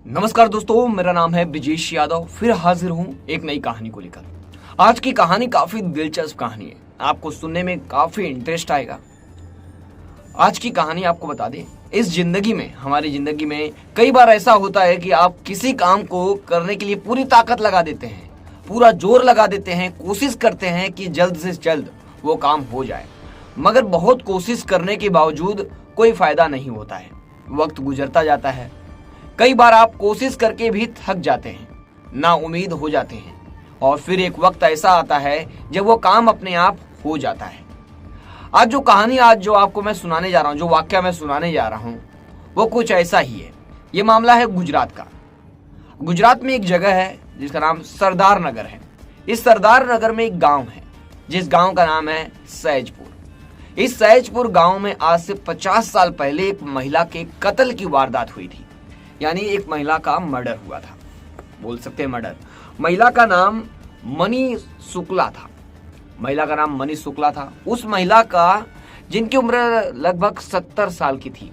नमस्कार दोस्तों, मेरा नाम है ब्रिजेश यादव। फिर हाजिर हूँ एक नई कहानी को लेकर। आज की कहानी काफी दिलचस्प कहानी है, आपको सुनने में काफी इंटरेस्ट आएगा। आज की कहानी आपको बता दें, इस जिंदगी में, हमारी जिंदगी में कई बार ऐसा होता है कि आप किसी काम को करने के लिए पूरी ताकत लगा देते हैं, पूरा जोर लगा देते हैं, कोशिश करते हैं कि जल्द से जल्द वो काम हो जाए, मगर बहुत कोशिश करने के बावजूद कोई फायदा नहीं होता है। वक्त गुजरता जाता है, कई बार आप कोशिश करके भी थक जाते हैं, ना उम्मीद हो जाते हैं, और फिर एक वक्त ऐसा आता है जब वो काम अपने आप हो जाता है। आज जो आपको मैं सुनाने जा रहा हूँ, जो वाक्य मैं सुनाने जा रहा हूँ, वो कुछ ऐसा ही है। ये मामला है गुजरात का। गुजरात में एक जगह है जिसका नाम सरदार नगर है। इस सरदार नगर में एक गांव है, जिस गांव का नाम है सहजपुर। इस सहजपुर गांव में आज से 50 साल पहले एक महिला के कत्ल की वारदात हुई थी, यानी एक महिला का मर्डर हुआ था, बोल सकते हैं मर्डर। महिला का नाम मनी शुक्ला था। महिला का नाम मनी शुक्ला था। उस महिला का, जिनकी उम्र लगभग 70 साल की थी,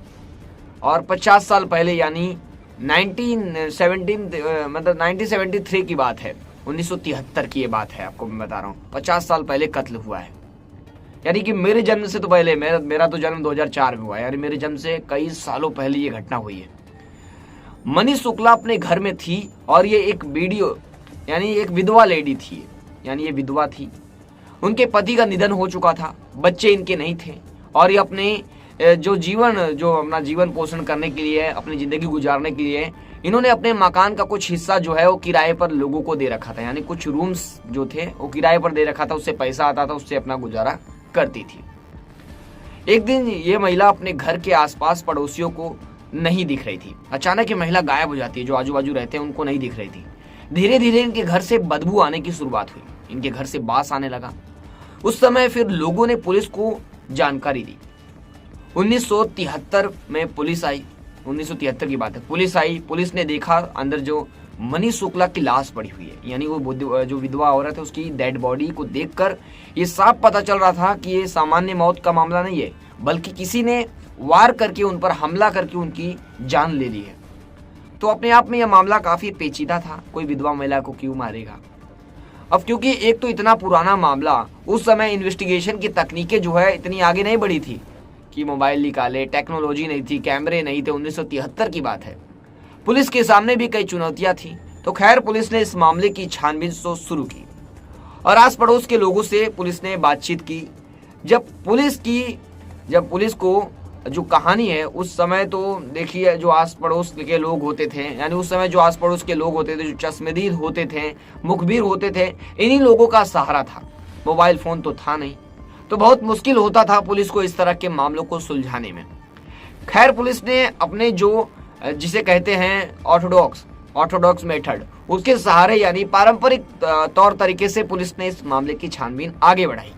और 50 साल पहले यानी 1973 की बात है, 1973 की ये बात है, आपको मैं बता रहा हूँ। 50 साल पहले कत्ल हुआ है, यानी कि मेरे जन्म से तो पहले, मेरा तो जन्म 2004 में हुआ है, यानी मेरे जन्म से कई सालों पहले ये घटना हुई है। मनी शुक्ला अपने घर में थी, और ये एक एक विधवा लेडी थी, यानी ये विधवा थी। उनके पति का निधन हो चुका था, बच्चे इनके नहीं थे, और ये अपना जीवन पोषण करने के लिए, अपनी जिंदगी गुजारने के लिए इन्होंने अपने मकान का कुछ हिस्सा जो है वो किराए पर लोगों को दे रखा था, यानी कुछ रूम्स जो थे वो किराए पर दे रखा था। उससे पैसा आता था, उससे अपना गुजारा करती थी। एक दिन ये महिला अपने घर के आसपास पड़ोसियों को नहीं दिख रही थी। अचानक ये महिला गायब हो जाती है, जो आजू बाजू रहते हैं उनको नहीं दिख रही थी। धीरे धीरे इनके घर से बदबू आने की शुरुआत हुई, इनके घर से बास आने लगा। उस समय फिर लोगों ने पुलिस को जानकारी दी। 1973 में पुलिस आई, 1973 की बात है। पुलिस आई, पुलिस ने देखा अंदर जो मनी शुक्ला की लाश पड़ी हुई है, यानी वो जो विधवा औरत है उसकी डेड बॉडी को देखकर ये साफ पता चल रहा था कि ये सामान्य मौत का मामला नहीं है, बल्कि किसी ने वार करके उन पर हमला करके उनकी जान ले ली है। तो अपने आप में यह मामला काफी पेचीदा था, कोई विधवा महिला को क्यों मारेगा। अब क्योंकि एक तो इतना पुराना मामला, उस समय इन्वेस्टिगेशन की तकनीकें जो है इतनी आगे नहीं बढ़ी थी कि मोबाइल निकाले, टेक्नोलॉजी नहीं थी, कैमरे नहीं थे, 1973 की बात है। पुलिस के सामने भी कई चुनौतियां थी। तो खैर, पुलिस ने इस मामले की छानबीन तो शुरू की, और आस पड़ोस के लोगों से पुलिस ने बातचीत की। जब पुलिस को जो कहानी है, उस समय तो देखिए जो आस पड़ोस के लोग होते थे, यानी उस समय जो आस पड़ोस के लोग होते थे, जो चश्मदीद होते थे, मुखबिर होते थे, इन्हीं लोगों का सहारा था। मोबाइल फोन तो था नहीं, तो बहुत मुश्किल होता था पुलिस को इस तरह के मामलों को सुलझाने में। खैर, पुलिस ने अपने जिसे कहते हैं ऑर्थोडॉक्स मेथड, उसके सहारे, यानी पारंपरिक तौर तरीके से पुलिस ने इस मामले की छानबीन आगे बढ़ाई।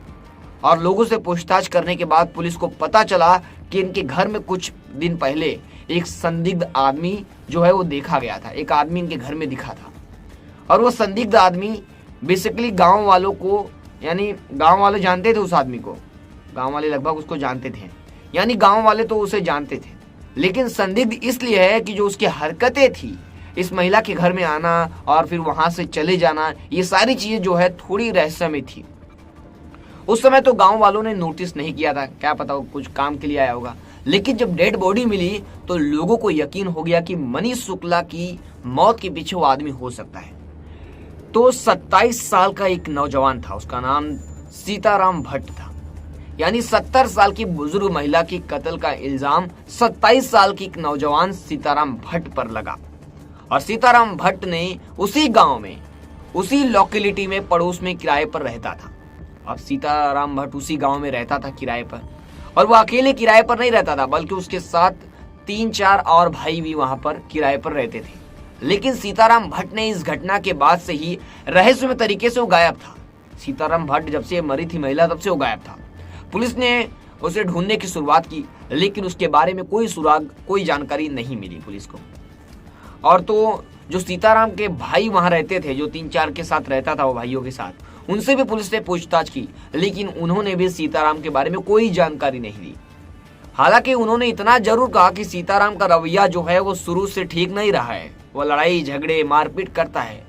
और लोगों से पूछताछ करने के बाद पुलिस को पता चला कि इनके घर में कुछ दिन पहले एक संदिग्ध आदमी जो है वो देखा गया था। एक आदमी इनके घर में दिखा था, और वो संदिग्ध आदमी बेसिकली गांव वालों को, यानी गांव वाले जानते थे उस आदमी को, गांव वाले लगभग उसको जानते थे, यानी गांव वाले तो उसे जानते थे। लेकिन संदिग्ध इसलिए है कि जो उसकी हरकतें थी, इस महिला के घर में आना और फिर वहां से चले जाना, ये सारी चीजें जो है थोड़ी रहस्यमय थी। उस समय तो गांव वालों ने नोटिस नहीं किया था, क्या पता वो कुछ काम के लिए आया होगा। लेकिन जब डेड बॉडी मिली तो लोगों को यकीन हो गया कि मनी शुक्ला की मौत के पीछे वो आदमी हो सकता है। तो 27 साल का एक नौजवान था, उसका नाम सीताराम भट्ट था। यानी 70 साल की बुजुर्ग महिला की कत्ल का इल्जाम 27 साल की एक नौजवान सीताराम भट्ट पर लगा। और सीताराम भट्ट ने उसी गांव में, उसी लोकेलिटी में, पड़ोस में किराए पर रहता था। अब सीताराम भट्ट उसी गांव में रहता था किराए पर, और वो अकेले किराए पर नहीं रहता था, बल्कि उसके साथ 3-4 और भाई भी वहां पर किराए पर रहते थे। लेकिन सीताराम भट्ट ने इस घटना के बाद से ही रहस्यमय तरीके से वो गायब था। सीताराम भट्ट जब से मरी थी महिला, तब से वो गायब था। पुलिस ने उसे ढूंढने की शुरुआत की, लेकिन उसके बारे में कोई सुराग, कोई जानकारी नहीं मिली पुलिस को। और तो जो सीताराम के भाई वहां रहते थे, जो 3-4 के साथ रहता था, वो भाइयों के साथ, उनसे भी पुलिस ने पूछताछ की, लेकिन उन्होंने भी सीताराम के बारे में कोई जानकारी नहीं दी। हालांकि उन्होंने इतना जरूर कहा कि सीताराम का रवैया जो है वो शुरू से ठीक नहीं रहा है। वो लड़ाई झगड़े मारपीट करता है,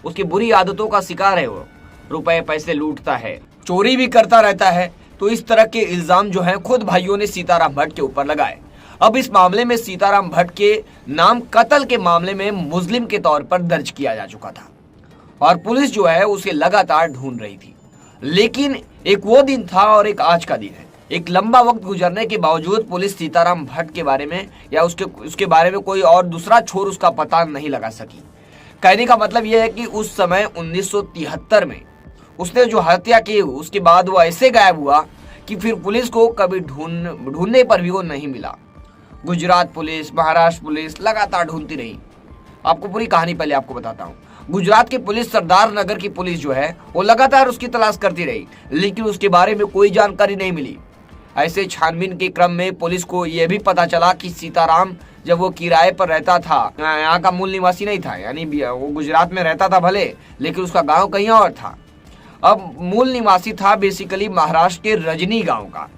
उसकी बुरी आदतों का शिकार है, वो रुपए पैसे लूटता है, चोरी भी करता रहता है। तो इस तरह के इल्जाम जो है खुद भाइयों ने सीताराम भट्ट के ऊपर लगाए। अब इस मामले में सीताराम भट्ट के नाम कत्ल के मामले में मुस्लिम के तौर पर दर्ज किया जा चुका था और पुलिस जो है उसे लगातार ढूंढ रही थी। लेकिन एक वो दिन था और एक आज का दिन है। एक लंबा वक्त गुजरने के बावजूद पुलिस सीताराम भट्ट के बारे में या उसके बारे में कोई और दूसरा छोर उसका पता नहीं लगा सकी। कहने का मतलब यह है कि उस समय 1973 में उसने जो हत्या की उसके बाद वो ऐसे गायब हुआ कि फिर पुलिस को कभी ढूंढने पर भी वो नहीं मिला। गुजरात पुलिस, महाराष्ट्र पुलिस लगातार ढूंढती रही। आपको पूरी कहानी पहले आपको बताता हूँ। गुजरात की पुलिस, सरदार नगर की पुलिस जो है वो लगातार उसकी तलाश करती रही, लेकिन उसके बारे में कोई जानकारी नहीं मिली। ऐसे छानबीन के क्रम में पुलिस को यह भी पता चला कि सीताराम जब वो किराए पर रहता था, यहाँ का मूल निवासी नहीं था, यानी वो गुजरात में रहता था भले, लेकिन उसका गांव कहीं और था। अब मूल निवासी था बेसिकली महाराष्ट्र के रजनी गांव का,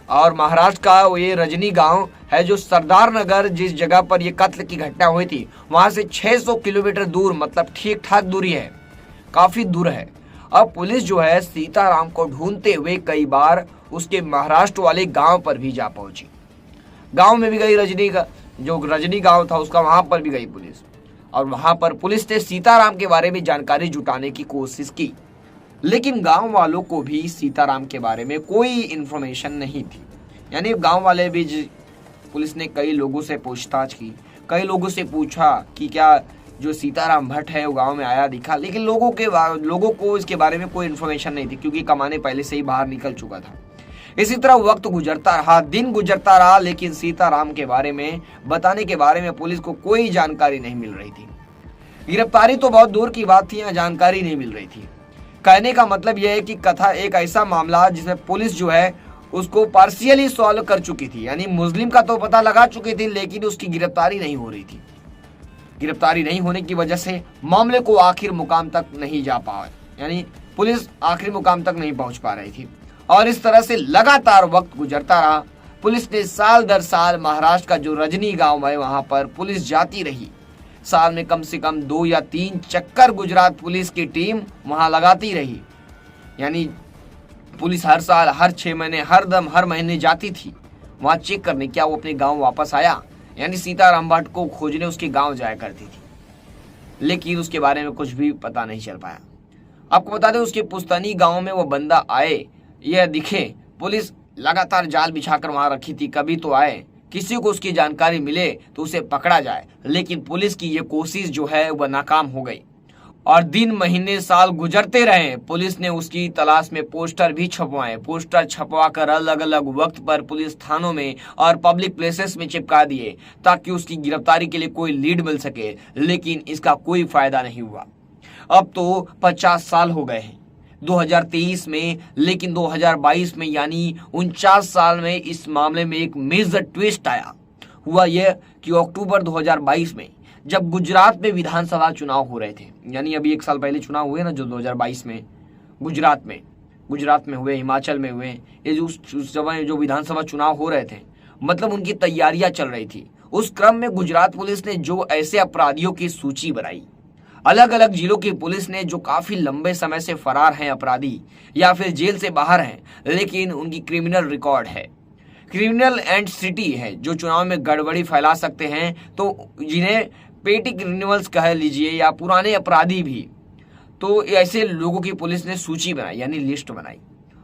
और महाराष्ट्र का ये रजनी गांव है जो सरदार नगर जिस जगह पर ये कत्ल की घटना हुई थी वहां से 600 किलोमीटर दूर, मतलब ठीक ठाक दूरी है, काफी दूर है। अब पुलिस जो है सीताराम को ढूंढते हुए कई बार उसके महाराष्ट्र वाले गांव पर भी जा पहुंची। गांव में भी गई, जो रजनी गांव था उसका, वहां पर भी गई पुलिस, और वहां पर पुलिस ने सीताराम के बारे में जानकारी जुटाने की कोशिश की। लेकिन गांव वालों को भी सीताराम के बारे में कोई इन्फॉर्मेशन नहीं थी। यानी गांव वाले भी, पुलिस ने कई लोगों से पूछताछ की, कई लोगों से पूछा कि क्या जो सीताराम भट्ट है वो गांव में आया दिखा, लेकिन लोगों को इसके बारे में कोई इन्फॉर्मेशन नहीं थी, क्योंकि कमाने पहले से ही बाहर निकल चुका था। इसी तरह वक्त गुजरता रहा, दिन गुजरता रहा, लेकिन सीताराम के बारे में बताने के बारे में पुलिस को कोई जानकारी नहीं मिल रही थी। गिरफ्तारी तो बहुत दूर की बात थी, यहाँ जानकारी नहीं मिल रही थी। कहने का मतलब यह है कि कथा एक ऐसा मामला जिसमें पुलिस जो है उसको पार्शियली सॉल्व कर चुकी थी, यानी मुस्लिम का तो पता लगा चुकी थी, लेकिन उसकी गिरफ्तारी नहीं हो रही थी। गिरफ्तारी नहीं होने की वजह से मामले को आखिर मुकाम तक नहीं जा पाए, यानी पुलिस आखिरी मुकाम तक नहीं पहुंच पा रही थी। और इस तरह से लगातार वक्त गुजरता रहा। पुलिस ने साल दर साल महाराष्ट्र का जो रजनी गांव है वहां पर पुलिस जाती रही। साल में कम से कम 2 या 3 चक्कर गुजरात पुलिस की टीम वहां लगाती रही। यानी पुलिस हर साल, हर 6 महीने, हर महीने जाती थी वहां चेक करने क्या वो अपने गांव वापस आया। यानी सीताराम भट्ट को खोजने उसके गांव जाया करती थी, लेकिन उसके बारे में कुछ भी पता नहीं चल पाया। आपको बता दें उसके पुस्तैनी गांव में वो बंदा आए यह दिखे, पुलिस लगातार जाल बिछाकर वहां रखी थी, कभी तो आए, किसी को उसकी जानकारी मिले तो उसे पकड़ा जाए। लेकिन पुलिस की ये कोशिश जो है वह नाकाम हो गई और दिन महीने साल गुजरते रहे। पुलिस ने उसकी तलाश में पोस्टर भी छपवाए, पोस्टर छपवा कर अलग अलग वक्त पर पुलिस थानों में और पब्लिक प्लेसेस में चिपका दिए ताकि उसकी गिरफ्तारी के लिए कोई लीड मिल सके, लेकिन इसका कोई फायदा नहीं हुआ। अब तो 50 साल हो गए हैं 2023 में, लेकिन 2022 में यानी 49 साल में इस मामले में एक मेजर ट्विस्ट आया। हुआ यह कि अक्टूबर 2022 में जब गुजरात में विधानसभा चुनाव हो रहे थे, यानी अभी 1 साल पहले चुनाव हुए ना जो 2022 में गुजरात में हुए, हिमाचल में हुए, ये उस समय जो विधानसभा चुनाव हो रहे थे, मतलब उनकी तैयारियां चल रही थी। उस क्रम में गुजरात पुलिस ने जो ऐसे अपराधियों की सूची बनाई, अलग अलग जिलों की पुलिस ने जो काफी लंबे समय से फरार हैं अपराधी या फिर जेल से बाहर हैं, लेकिन उनकी क्रिमिनल रिकॉर्ड है, क्रिमिनल एंटिटी है जो चुनाव में गड़बड़ी फैला सकते हैं, तो जिन्हें पेटी क्रिमिनल्स कह लीजिए या पुराने अपराधी भी, तो ऐसे लोगों की पुलिस ने सूची बनाई, यानी लिस्ट बनाई।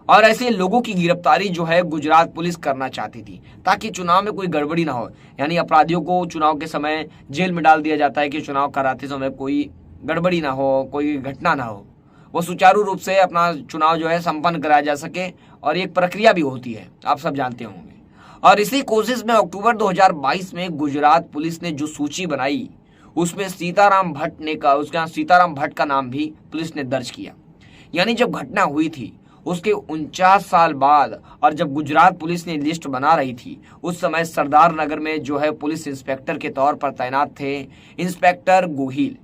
और ऐसे लोगों की गिरफ्तारी जो है गुजरात पुलिस करना चाहती थी ताकि चुनाव में कोई गड़बड़ी ना हो। यानी अपराधियों को चुनाव के समय जेल में डाल दिया जाता है कि चुनाव कराते समय कोई गड़बड़ी ना हो, कोई घटना ना हो, वो सुचारू रूप से अपना चुनाव जो है संपन्न कराया जा सके, और एक प्रक्रिया भी होती है, आप सब जानते होंगे। और इसी कोशिश में अक्टूबर 2022 में गुजरात पुलिस ने जो सूची बनाई उसमें सीताराम भट्ट का नाम भी पुलिस ने दर्ज किया। यानी जब घटना हुई थी उसके 49 साल बाद, और जब गुजरात पुलिस ने लिस्ट बना रही थी, उस समय सरदार नगर में जो है पुलिस इंस्पेक्टर के तौर पर तैनात थे इंस्पेक्टर गोहिल।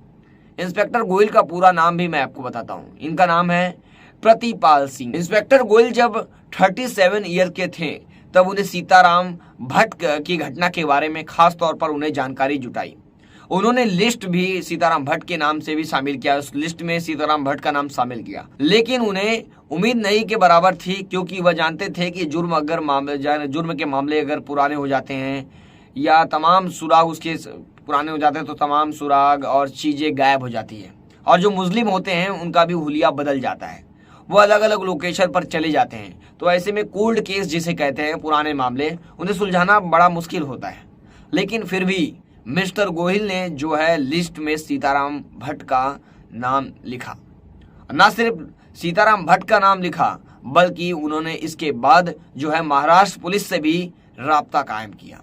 इंस्पेक्टर गोहिल का पूरा नाम भी मैं आपको बताता हूँ, इनका नाम है प्रतिपाल सिंह। इंस्पेक्टर गोहिल जब 37 ईयर के थे तब उन्हें सीताराम भट्ट की घटना के बारे में खास तौर पर उन्हें जानकारी जुटाई। उन्होंने लिस्ट भी सीताराम भट्ट के नाम से भी शामिल किया, उस लिस्ट में सीताराम भट्ट का नाम शामिल किया। लेकिन उन्हें उम्मीद नहीं के बराबर थी, क्योंकि वह जानते थे कि जुर्म के मामले अगर पुराने हो जाते हैं या तमाम सुराग उसके पुराने हो जाते हैं तो तमाम सुराग और चीजें गायब हो जाती है, और जो मुस्लिम होते हैं उनका भी हुलिया बदल जाता है, वो अलग अलग लोकेशन पर चले जाते हैं। तो ऐसे में कोल्ड केस जिसे कहते हैं, पुराने मामले, उन्हें सुलझाना बड़ा मुश्किल होता है। लेकिन फिर भी मिस्टर गोहिल ने जो है लिस्ट में सीताराम भट्ट का नाम लिखा। न सिर्फ सीताराम भट्ट का नाम लिखा, बल्कि उन्होंने इसके बाद जो है महाराष्ट्र पुलिस से भी राब्ता कायम किया।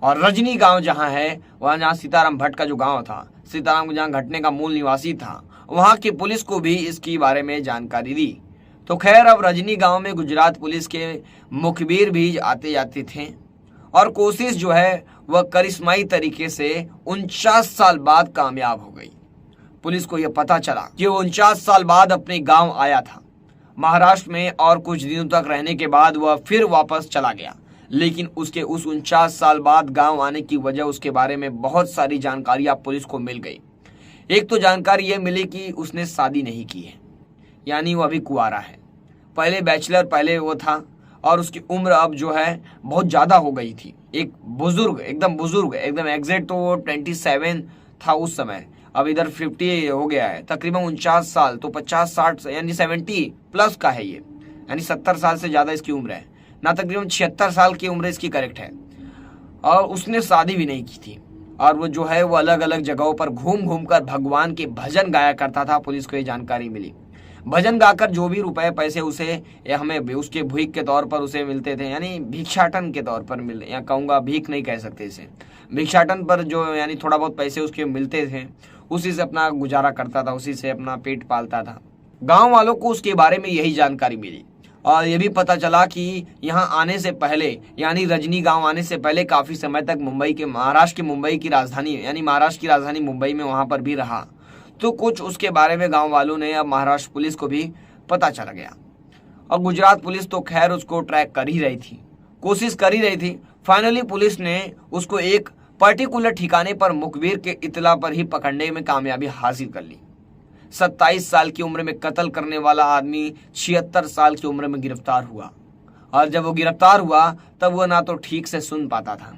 और रजनी गांव जहां है, वहां जहां सीताराम भट्ट का जो गांव था, सीताराम जहां घटने का मूल निवासी था, वहां की पुलिस को भी इसके बारे में जानकारी दी। तो खैर, अब रजनी गांव में गुजरात पुलिस के मुखबिर भी आते जाते थे, और कोशिश जो है वह करिश्माई तरीके से 49 साल बाद कामयाब हो गई। पुलिस को यह पता चला कि वो 49 साल बाद अपने गांव आया था महाराष्ट्र में, और कुछ दिनों तक रहने के बाद वह फिर वापस चला गया। लेकिन उसके उस 49 साल बाद गांव आने की वजह, उसके बारे में बहुत सारी जानकारियां पुलिस को मिल गई। एक तो जानकारी यह मिली कि उसने शादी नहीं की है, यानी वो अभी कुंवारा है। पहले बैचलर पहले वो था, और उसकी उम्र अब जो है बहुत ज़्यादा हो गई थी। एक बुजुर्ग, एकदम एग्जैक्ट तो वो 27 था उस समय, अब इधर 50 हो गया है, तकरीबन 49 साल, तो 50-60 यानी 70 प्लस का है ये, यानी 70 साल से ज़्यादा इसकी उम्र है ना, तकरीबन 76 साल की उम्र इसकी करेक्ट है। और उसने शादी भी नहीं की थी, और वो जो है वो अलग अलग जगहों पर घूम घूम कर भगवान के भजन गाया करता था। पुलिस को ये जानकारी मिली। भजन गाकर जो भी रुपए पैसे उसे हमें उसके भीख के तौर पर उसे मिलते थे, यानी भिक्षाटन के तौर पर मिलते, या कहूँगा भीख नहीं कह सकते इसे, भिक्षाटन पर जो यानी थोड़ा बहुत पैसे उसके मिलते थे, उसी से अपना गुजारा करता था, उसी से अपना पेट पालता था। गाँव वालों को उसके बारे में यही जानकारी मिली, और ये भी पता चला कि यहाँ आने से पहले, यानी रजनी गांव आने से पहले काफ़ी समय तक महाराष्ट्र की मुंबई की राजधानी, यानी महाराष्ट्र की राजधानी मुंबई में वहाँ पर भी रहा। तो कुछ उसके बारे में गांव वालों ने, अब महाराष्ट्र पुलिस को भी पता चल गया। और गुजरात पुलिस तो खैर उसको ट्रैक कर ही रही थी, कोशिश कर ही रही थी। फाइनली पुलिस ने उसको एक पर्टिकुलर ठिकाने पर मुखबिर के इतला पर ही पकड़ने में कामयाबी हासिल कर ली। 27 साल की उम्र में कत्ल करने वाला आदमी 76 साल की उम्र में गिरफ्तार हुआ। और जब वो गिरफ्तार हुआ तब वो ना तो ठीक से सुन पाता था,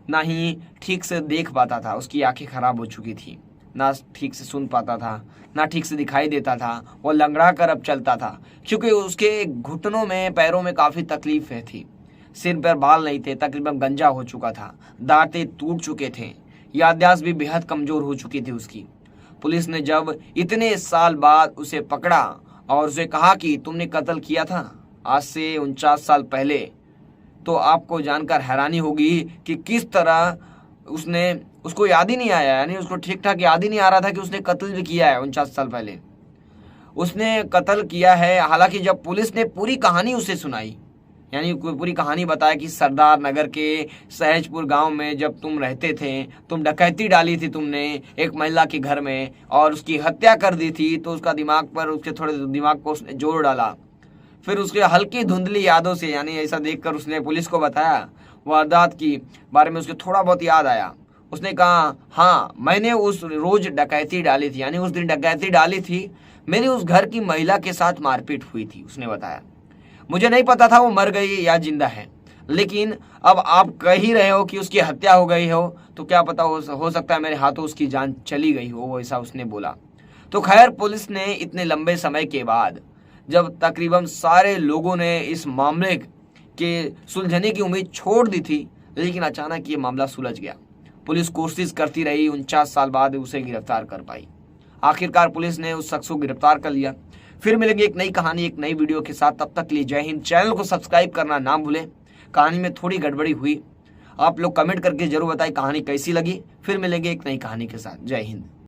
ना ही ठीक से देख पाता था, उसकी आंखें खराब हो चुकी थी, ना ठीक से सुन पाता था, ना ठीक से दिखाई देता था। वो लंगड़ा कर अब चलता था, क्योंकि उसके घुटनों में, पैरों में काफ़ी तकलीफें थी। सिर पर बाल नहीं थे, तकरीबन गंजा हो चुका था, दांतें टूट चुके थे, याददाश्त भी बेहद कमज़ोर हो चुकी थी उसकी। पुलिस ने जब इतने साल बाद उसे पकड़ा और उसे कहा कि तुमने कत्ल किया था आज से 49 साल पहले, तो आपको जानकर हैरानी होगी कि किस तरह उसको याद ही नहीं आया, यानी उसको ठीक ठाक याद ही नहीं आ रहा था कि उसने कत्ल भी किया है 49 साल पहले। उसने कत्ल किया है। हालांकि जब पुलिस ने पूरी कहानी उसे सुनाई, यानी पूरी कहानी बताया कि सरदार नगर के सहजपुर गांव में जब तुम रहते थे, तुम डकैती डाली थी तुमने एक महिला के घर में और उसकी हत्या कर दी थी, तो उसका उसके थोड़े दिमाग को उसने जोड़ डाला। फिर उसके हल्की धुंधली यादों से, यानी ऐसा देखकर उसने पुलिस को बताया वारदात की बारे में, उसके थोड़ा बहुत याद आया। उसने कहा, हाँ मैंने उस रोज डकैती डाली थी, यानी उस दिन डकैती डाली थी, मेरी उस घर की महिला के साथ मारपीट हुई थी। उसने बताया, मुझे नहीं पता था वो मर गई या जिंदा है, लेकिन अब आप कह ही रहे हो कि उसकी हत्या हो गई हो, तो क्या पता हो सकता है मेरे हाथों उसकी जान चली गई हो, ऐसा उसने बोला। तो खैर पुलिस ने इतने लंबे समय के बाद, जब तकरीबन सारे लोगों ने इस मामले के सुलझने की उम्मीद छोड़ दी थी, लेकिन अचानक ये मामला सुलझ गया। पुलिस कोशिश करती रही, 49 साल बाद उसे गिरफ्तार कर पाई। आखिरकार पुलिस ने उस शख्स को गिरफ्तार कर लिया। फिर मिलेंगे एक नई कहानी, एक नई वीडियो के साथ। तब तक के लिए जय हिंद। चैनल को सब्सक्राइब करना ना भूलें। कहानी में थोड़ी गड़बड़ी हुई, आप लोग कमेंट करके जरूर बताएं कहानी कैसी लगी। फिर मिलेंगे एक नई कहानी के साथ। जय हिंद।